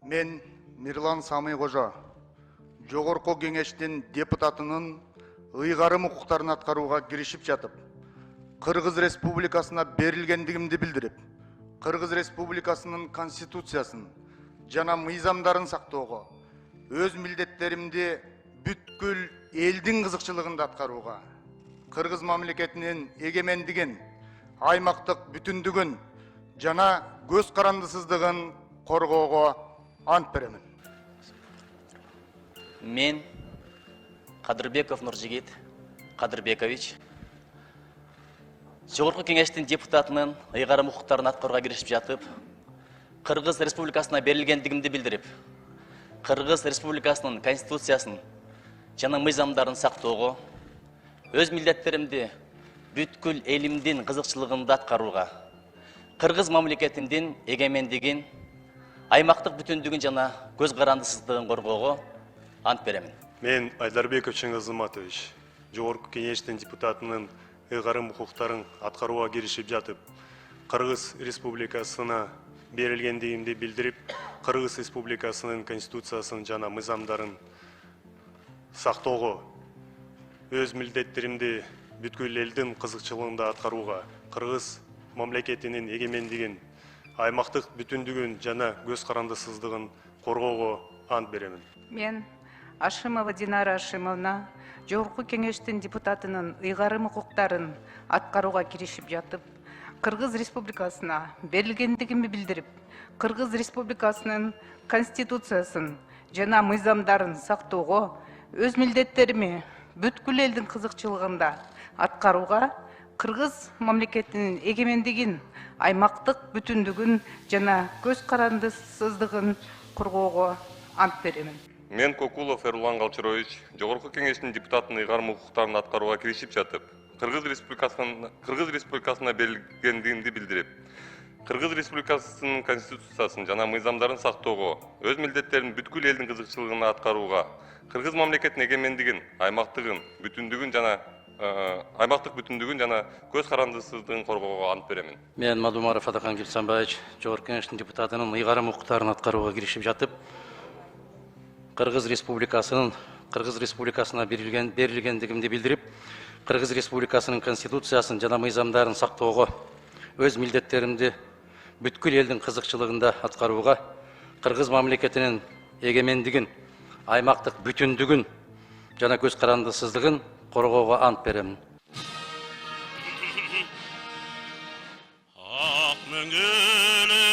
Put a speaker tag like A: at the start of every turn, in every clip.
A: Мен Мирлан Самый Кожа, Жогорку Кеңештин депутатынын ыйгарым укуктарын аткарууга киришип жатып, Кыргыз Республикасына берилгендигимди билдирип, Кыргыз Республикасынын Конституциясын жана мыйзамдарын сактоого, өз милдеттеримди бүткүл элдин кызыкчылыгында аткарууга, Кыргыз мамлекетинин эгемендигин, аймактык бүтүндүгүн жана көз карандысыздыгын коргоого ант беремин.
B: Мен Кадырбеков Нуржигит Кадырбекович Жогорку Кеңештин депутатынын ыйгарым укуктарын аткарууга киришип жатып, Кыргыз Республикасына берилгендигимди билдирип, Кыргыз Республикасынын Конституциясын жана мыйзамдарын сактоого, өз милдеттеримди бүткүл элимдин кызыкчылыгында аткарууга, Кыргыз мамлекетиндин эгемендигин, аймактык бүтүндүгүн жана көз карандысыздыгын коргоого ант беремин.
C: Мен Айдарбеков Чыңгыз Ыматович, Жогорку Кеңештин депутатынын ыйгарым укуктарын аткарууга киришип жатып, Кыргыз Республикасына берилгендигимди билдирип, Кыргыз Республикасынын Конституциясын жана мыйзамдарын сактоого, өз милдеттеримди бүткүл элдин кызыкчылыгында аткарууга, Кыргыз мамлекетинин эгемендигин, аймактык бүтүндүгүн жана көз карандысыздыгын коргоого ант беремин.
D: Мен Ашимова Динара Ашимовна, Жогорку Кеңештин депутатынын ыйгарым укуктарын аткарууга киришип жатып, Кыргыз Республикасына берилгендигимди билдирип, Кыргыз Республикасынын Конституциясын жана мыйзамдарын сактоого, өз милдеттерими бүткүл элдин кызыкчылыгында аткарууга, Кыргыз мамлекетинин эгемендигин, аймактык бүтүндүгүн жана көз карандысыздыгын коргоого ант беремин.
E: Мен Кокулов Эрлан Галчарович, Жогорку Кеңештин депутатынын ыйгарым укуктарын аткарууга киришип жатып, Кыргыз Республикасына берилгендигимди билдирип, Кыргыз Республикасынын Конституциясын жана мыйзамдарын сактоого, өз милдеттерин бүткүл элдин кызыкчылыгына аткарууга, Кыргыз мамлекетинин эгемендигин, аймактык бүтүндүгүн жана көз карандысыздыгын коргоого ант беремин.
F: Мен Мадумаров Атакан Килсанбаевич, Жогорку Кеңештин депутатынын ыйгарым укуктарын аткарууга киришип жатып, Кыргыз Республикасына берилгендигимди билдирип, Кыргыз Республикасынын Конституциясын жана мыйзамдарын сактоого, өз милдеттеримди бүткүл элдин кызыкчылыгында аткарууга, Кыргыз мамлекетинин эгемендигин, аймактык бүтүндүгүн жана көз карандысыздыгын коргоого ант беремин.
G: Ак мөңгүлү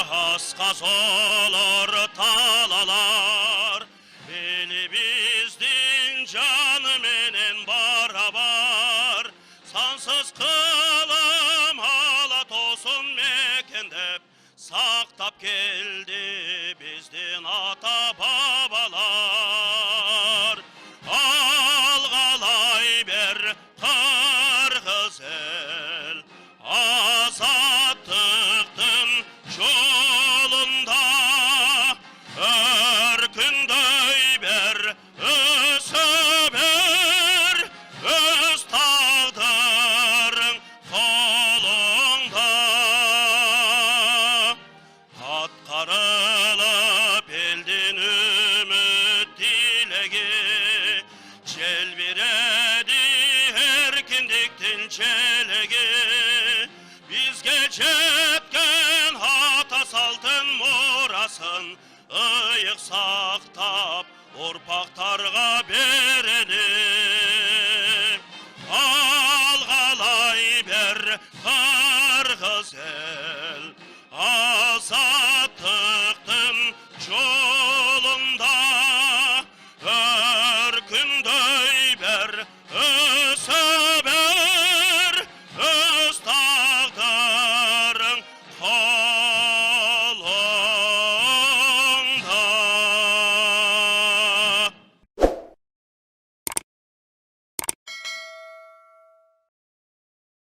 G: аска солор талалар, элибиздин жаны менен барабар, сансыз кылым ала тосын мекендеп, сактап келди биздин ата бабалар. Алгалай бер Кыргыз эл, азаттыктын жолунда, өркүндөй бер, өсө бер, өз тагдырың колуңда. Аткарылып элдин үмүт тилеги, желбиреди эркиндиктин челеги, бизге жеткен ата салтын мурасын ыйык сактап урпактарга берели. Алгалай бер Кыргыз эл,